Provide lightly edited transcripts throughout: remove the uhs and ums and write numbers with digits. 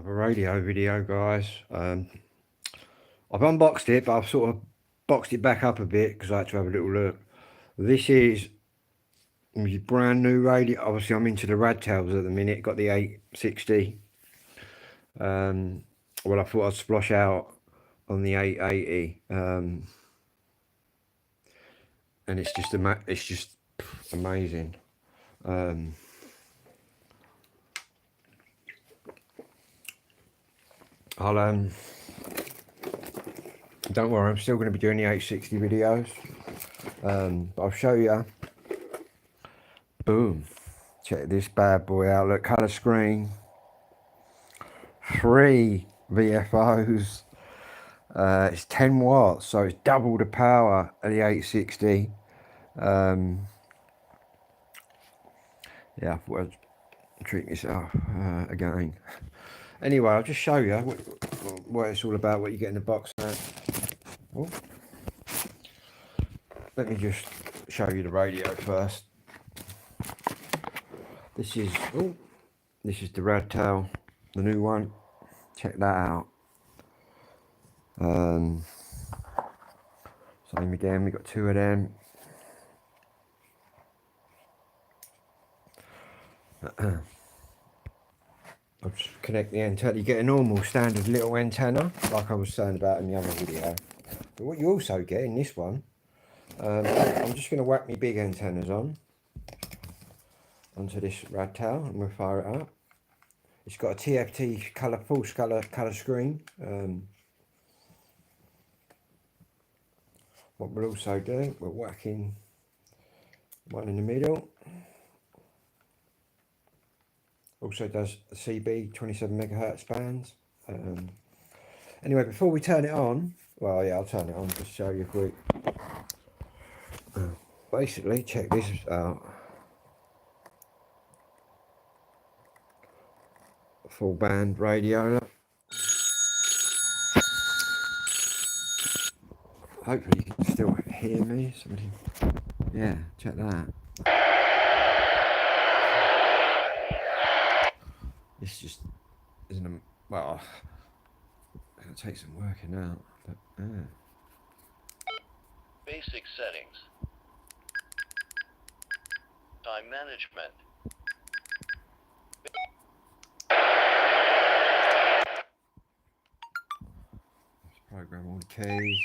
Another radio video, guys. I've unboxed it, but I've sort of boxed it back up a bit because I had to have a little look. This is brand new radio. Obviously, I'm into the radtels at the minute. Got the 860. Well, I thought I'd splash out on the 880. And it's just amazing. Don't worry, I'm still going to be doing the 860 videos. But I'll show you. Boom. Check this bad boy out. Look, colour screen. 3 VFOs. It's 10 watts, so it's double the power of the 860. Yeah, I thought I'd treat myself again. Anyway, I'll just show you what it's all about, what you get in the box. Oh. Let me just show you the radio first. This is the radtel, the new one. Check that out. Same again, we got 2 of them. I'll just connect the antenna. You get a normal standard little antenna, like I was saying about in the other video. But what you also get in this one, I'm just going to whack my big antennas onto this radtel and we'll fire it up. It's got a TFT full colour screen. What we'll also do, we're whacking one in the middle. Also does CB 27 megahertz bands. Anyway, before we turn it on, well, yeah, I'll turn it on just to show you quick. Basically, check this out. Full band radio. Look. Hopefully you can still hear me. Somebody, yeah, check that. This just isn't well. It'll take some working out, but yeah. Basic settings. Time management. Let's program all the keys.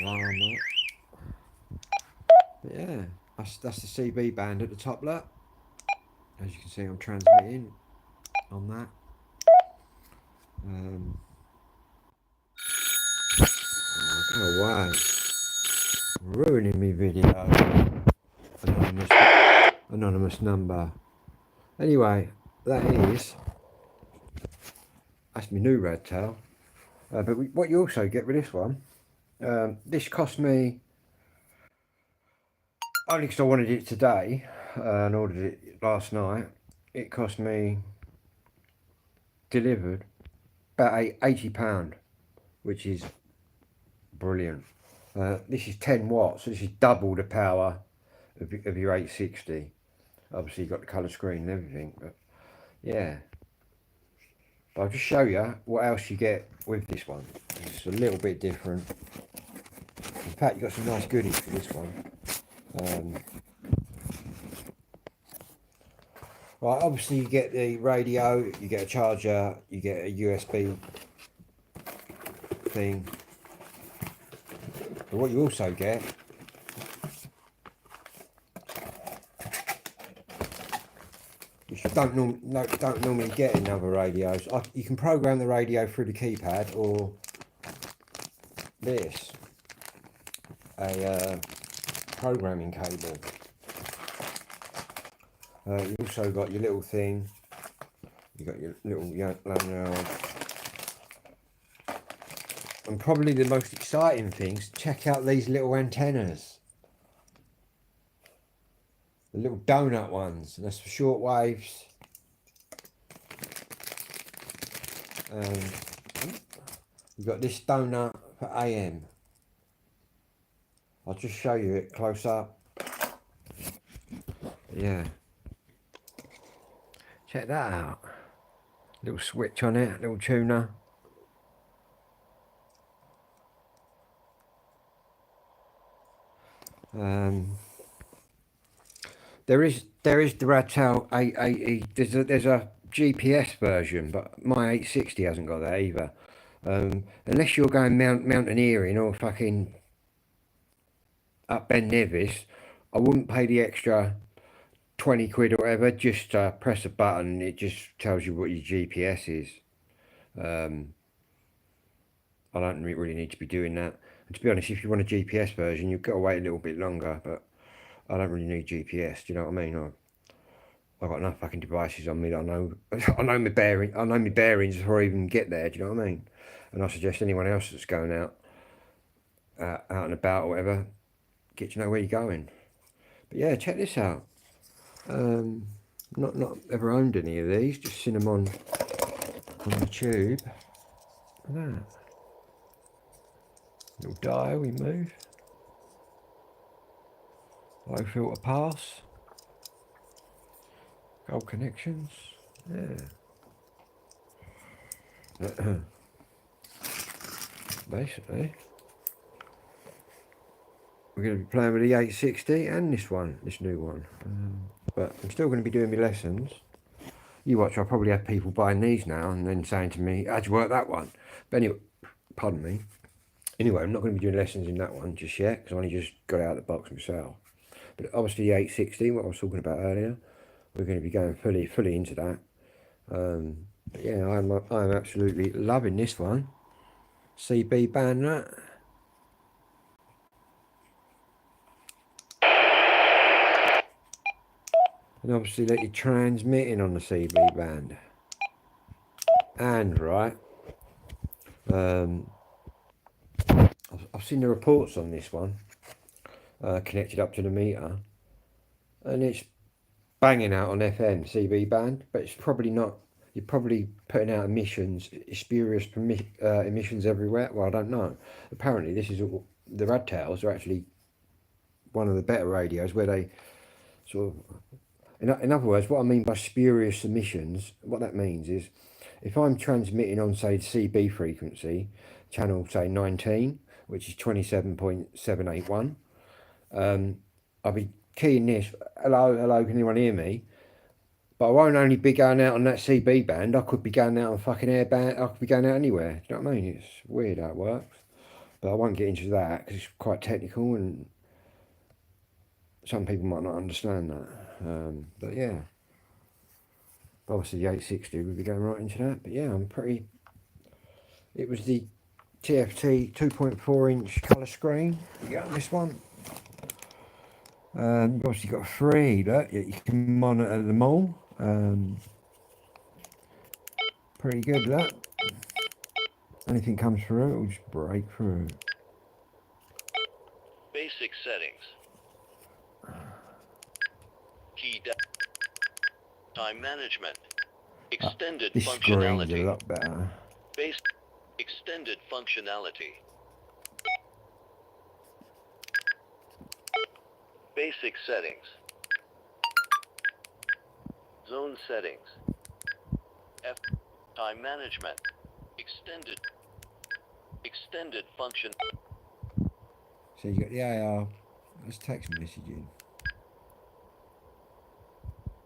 Alarm up. But yeah, that's the CB band at the top. Look. As you can see, I'm transmitting on that. Go away. Ruining me video. Anonymous number. Anyway, that's my new radtel. But what you also get with this one, this cost me, only because I wanted it today and ordered it last night, it cost me, delivered, about £80, which is brilliant. This is 10 watts, so this is double the power of your 860. Obviously you've got the colour screen and everything, but yeah. But I'll just show you what else you get with this one. It's a little bit different. In fact, you've got some nice goodies for this one. Right, obviously you get the radio, you get a charger, you get a USB thing. But what you also get, which you don't normally get in other radios, you can program the radio through the keypad, or this, a programming cable. You also got your little thing, you got your little lanyard, and probably the most exciting things, check out these little antennas, the little donut ones, and that's for short waves. You've got this donut for AM. I'll just show you it close up. Yeah. Check that out. Little switch on it, little tuner. There is the radtel 880. There's a GPS version, but my 860 hasn't got that either. Unless you're going mountaineering or fucking up Ben Nevis, I wouldn't pay the extra 20 quid or whatever just to press a button. It just tells you what your GPS is. I don't really need to be doing that. And to be honest, if you want a GPS version, you've got to wait a little bit longer, but I don't really need GPS, do you know what I mean? I've got enough fucking devices on me that I know I know my bearings before I even get there, do you know what I mean? And I suggest anyone else that's going out and about or whatever, get to know where you're going. But yeah, check this out. Not ever owned any of these, just seen them on the tube. Look at that. Little dial we move. Low filter pass. Gold connections. Yeah. Basically, we're going to be playing with the 860 and this new one. But I'm still going to be doing my lessons. You watch, I'll probably have people buying these now and then saying to me, how'd you work that one? But anyway, pardon me. Anyway, I'm not going to be doing lessons in that one just yet because I only just got it out of the box myself. But obviously the 860, what I was talking about earlier, we're going to be going fully into that. But yeah, I'm absolutely loving this one. CB band that. And obviously that you're transmitting on the CB band. And right, I've seen the reports on this one connected up to the meter, and it's banging out on FM CB band, but it's probably not. You're probably putting out emissions, spurious emissions everywhere. Well, I don't know. Apparently, this is the radtels are actually one of the better radios where they sort of. In other words, what I mean by spurious emissions, what that means is, if I'm transmitting on, say, the CB frequency, channel, say, 19, which is 27.781, I'll be keying this, hello, can anyone hear me? But I won't only be going out on that CB band, I could be going out on fucking air band, I could be going out anywhere, do you know what I mean? It's weird how it works. But I won't get into that because it's quite technical and some people might not understand that. But yeah. Obviously the 860 would be going right into that. But yeah, it was the TFT 2.4 inch colour screen. You got this one. You've obviously got 3, look, you can monitor them all. Pretty good, look. Anything comes through, it'll just break through. Basic settings. Time management. Extended this screen's a functionality. lot better. Extended functionality. Basic settings. Zone settings. Time management. Extended function. So you got the AR. Let's text messaging.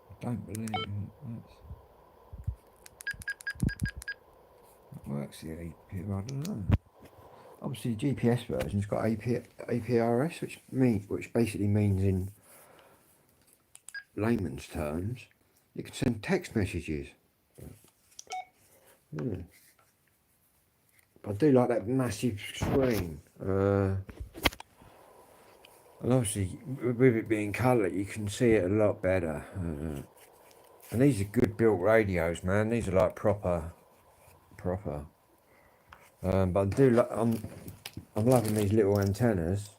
I don't believe it. That works the APR, I don't know. Obviously the GPS version's got APRS, which basically means in layman's terms, you can send text messages. Yeah. I do like that massive screen. And obviously with it being colour, you can see it a lot better. And these are good built radios, man. These are like proper. But I do I'm loving these little antennas.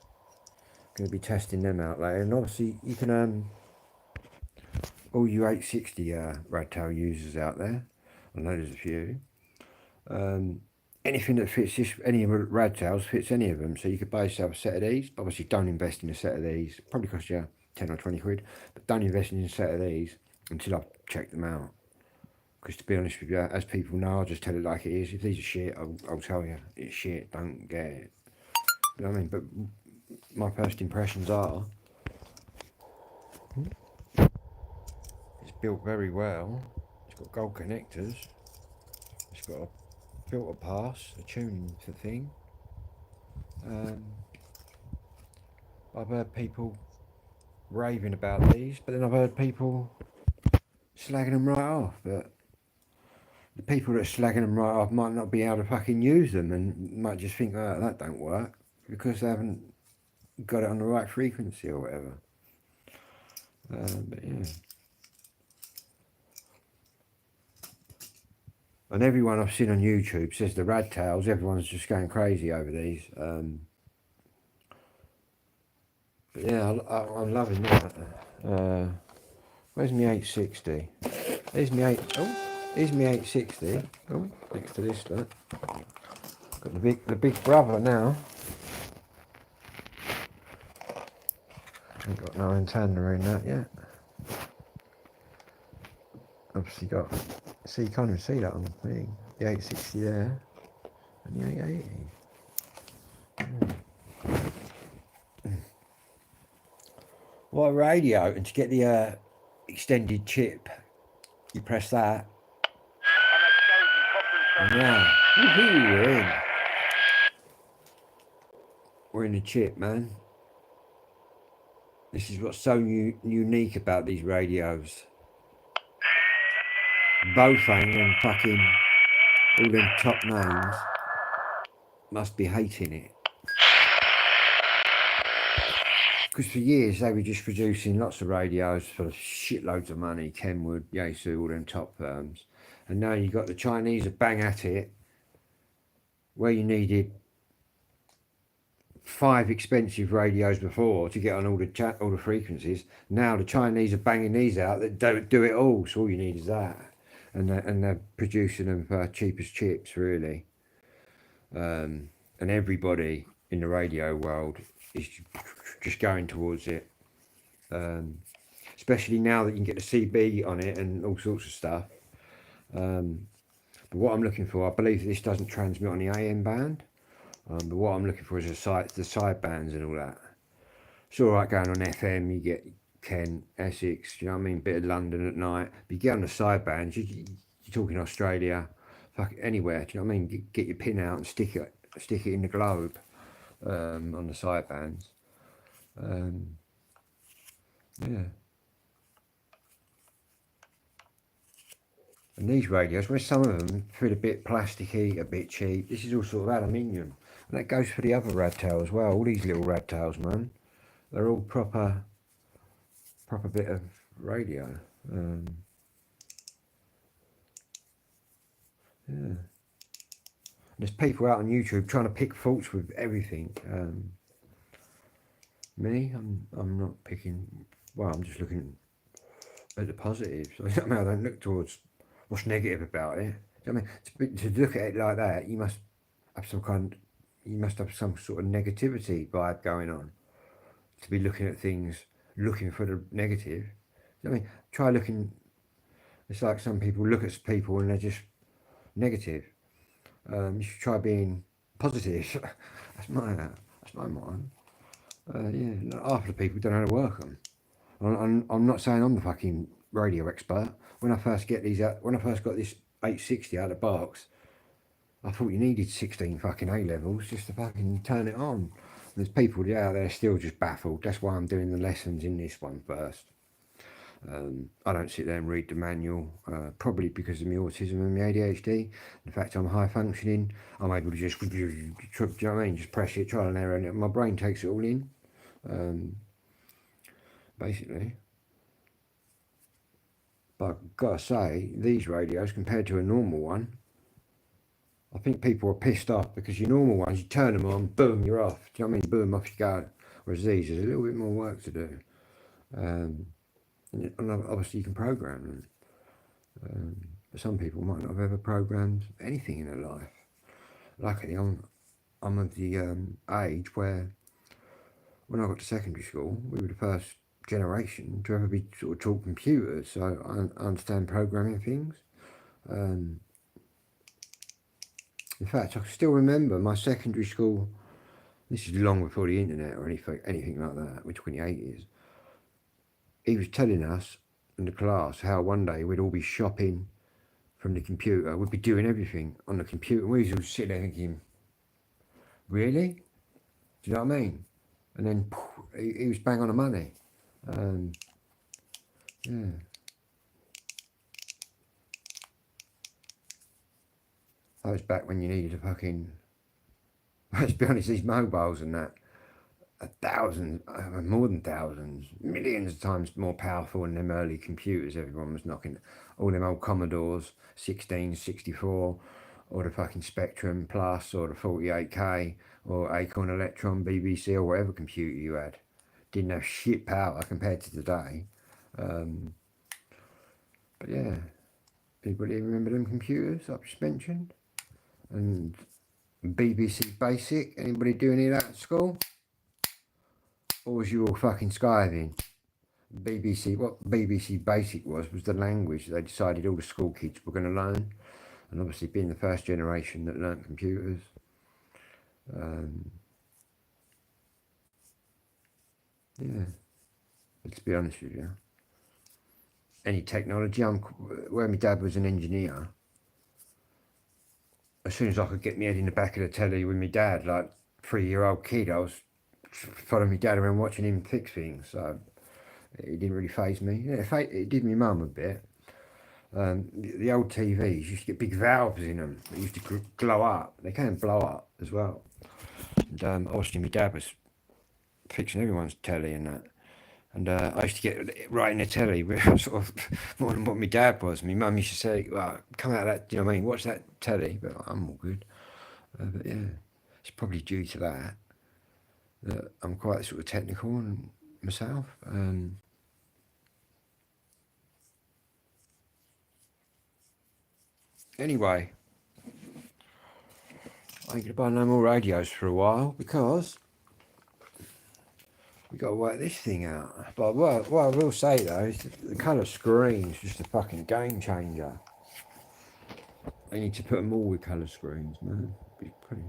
Going to be testing them out later. And obviously you can all you 860 radtel users out there, I know there's a few. Anything that fits any of the radtels fits any of them. So you could buy yourself a set of these. Obviously don't invest in a set of these. Probably cost you 10 or 20 quid. But don't invest in a set of these until I've checked them out. Because to be honest with you, as people know, I'll just tell it like it is. If these are shit, I'll tell you it's shit. Don't get it. You know what I mean? But my first impressions are it's built very well. It's got gold connectors. It's got a filter pass, a tuning for thing. I've heard people raving about these, but then I've heard people slagging them right off. But the people that are slagging them right off might not be able to fucking use them and might just think, oh, that don't work because they haven't got it on the right frequency or whatever. But yeah. And everyone I've seen on YouTube says the radtels, everyone's just going crazy over these. But yeah, I'm loving that. Where's my 860? Here's my 860. Oh, next to this, look. Got the big brother now. Ain't got no antenna in that yet. Obviously got. See, you can't even see that on the thing. The 860 there, and the 880. What a radio! And to get the extended chip, you press that. And now, we're in the chip, man. This is what's so unique about these radios. Bofang and fucking all them top names must be hating it. Because for years they were just producing lots of radios for shitloads of money, Kenwood, Yaesu, all them top firms. And now you've got the Chinese that bang at it, where you needed 5 expensive radios before to get on all the frequencies. Now the Chinese are banging these out that don't do it all, so all you need is that. And they're producing them for cheapest chips, really. And everybody in the radio world is just going towards it. Especially now that you can get the CB on it and all sorts of stuff. But what I'm looking for, I believe this doesn't transmit on the AM band. But what I'm looking for is the side bands and all that. It's all right going on FM, you get Kent, Essex, you know what I mean, bit of London at night. But you get on the side bands, you're talking Australia, fuck anywhere. Do you know what I mean? Get your pin out and stick it in the globe on the side bands. Yeah. And these radios, where some of them feel a bit plasticky, a bit cheap, this is all sort of aluminium. And that goes for the other radtail as well. All these little radtails, man, they're all proper bit of radio. Yeah. There's people out on YouTube trying to pick faults with everything. Me, I'm not picking. Well, I'm just looking at the positives. I mean, I don't look towards what's negative about it. I mean, to look at it like that, you must have some sort of negativity vibe going on. To be looking at things, looking for the negative. I mean, try looking. It's like some people look at people and they're just negative. You should try being positive. That's my mind. Yeah, half the people don't know how to work them. I'm not saying I'm the fucking radio expert. When I first got this 860 out of the box, I thought you needed 16 fucking A levels just to fucking turn it on. There's people out there still just baffled. That's why I'm doing the lessons in this one first. I don't sit there and read the manual, probably because of my autism and my ADHD. In fact, I'm high functioning. I'm able to just, do you know what I mean? Just press it, trial and error, and my brain takes it all in, basically. But I've got to say, these radios, compared to a normal one, I think people are pissed off because your normal ones, you turn them on, boom, you're off. Do you know what I mean? Boom, off you go. Whereas these, there's a little bit more work to do. And obviously you can program them. But some people might not have ever programmed anything in their life. Luckily, I'm of the age where when I got to secondary school, we were the first generation to ever be sort of taught computers, so I understand programming things. In fact, I can still remember my secondary school. This is long before the internet or anything like that. We're talking the 80s. He was telling us in the class how one day we'd all be shopping from the computer. We'd be doing everything on the computer. We was all sitting there thinking, really? Do you know what I mean? And then he was bang on the money. Yeah. That was back when you needed a fucking. Let's be honest, these mobiles and that, more than thousands, millions of times more powerful than them early computers everyone was knocking. All them old Commodores, 16, 64, or the fucking Spectrum Plus, or the 48K, or Acorn Electron, BBC, or whatever computer you had. Didn't have shit power compared to today. But yeah, people even remember them computers I've just mentioned? And BBC Basic, anybody do any of that at school? Or was you all fucking skiving? What BBC Basic was the language they decided all the school kids were going to learn. And obviously being the first generation that learnt computers. Yeah, let's be honest with you. Any technology, where my dad was an engineer, as soon as I could get my head in the back of the telly with my dad, like 3-year-old kid, I was following my dad around watching him fix things. So it didn't really faze me. Yeah, it did my mum a bit. The old TVs used to get big valves in them. They used to glow up. They can blow up as well. And obviously my dad was fixing everyone's telly and that. And I used to get right in the telly, sort of more than what my dad was. My mum used to say, well, come out of that, you know what I mean, watch that telly. But I'm all good. But yeah, it's probably due to that I'm quite sort of technical and myself. Anyway, I ain't going to buy no more radios for a while because we got to work this thing out. But what I will say though is the colour screen's just a fucking game changer. They need to put them all with colour screens, man. It'd be pretty.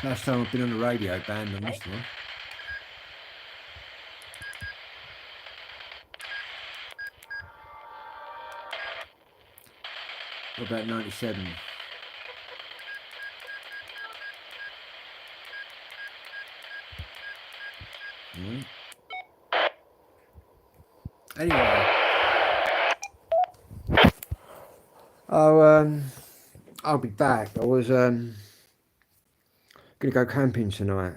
Last time I've been on the radio band on this one. What about 97? Mm. Anyway, I'll be back. I was gonna go camping tonight.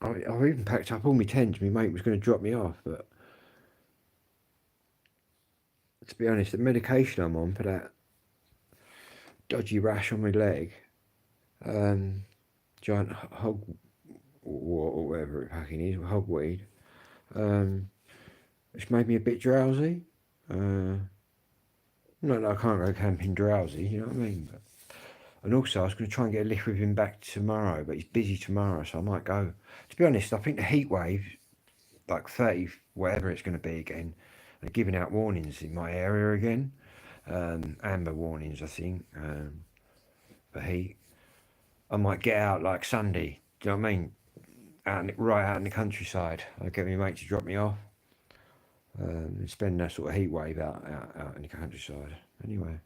I've even packed up all my tents. My mate was going to drop me off, but to be honest, the medication I'm on for that dodgy rash on my leg, giant hog or whatever it fucking is, hogweed, it's made me a bit drowsy. Not that I can't go camping drowsy, you know what I mean? But, and also, I was going to try and get a lift with him back tomorrow, but he's busy tomorrow, so I might go. To be honest, I think the heat wave, like 30, whatever it's going to be again, they're giving out warnings in my area again. Amber warnings, I think, for heat. I might get out like Sunday, do you know what I mean? Right out in the countryside. I'll get my mate to drop me off. And spend that sort of heat wave out in the countryside. Anyway.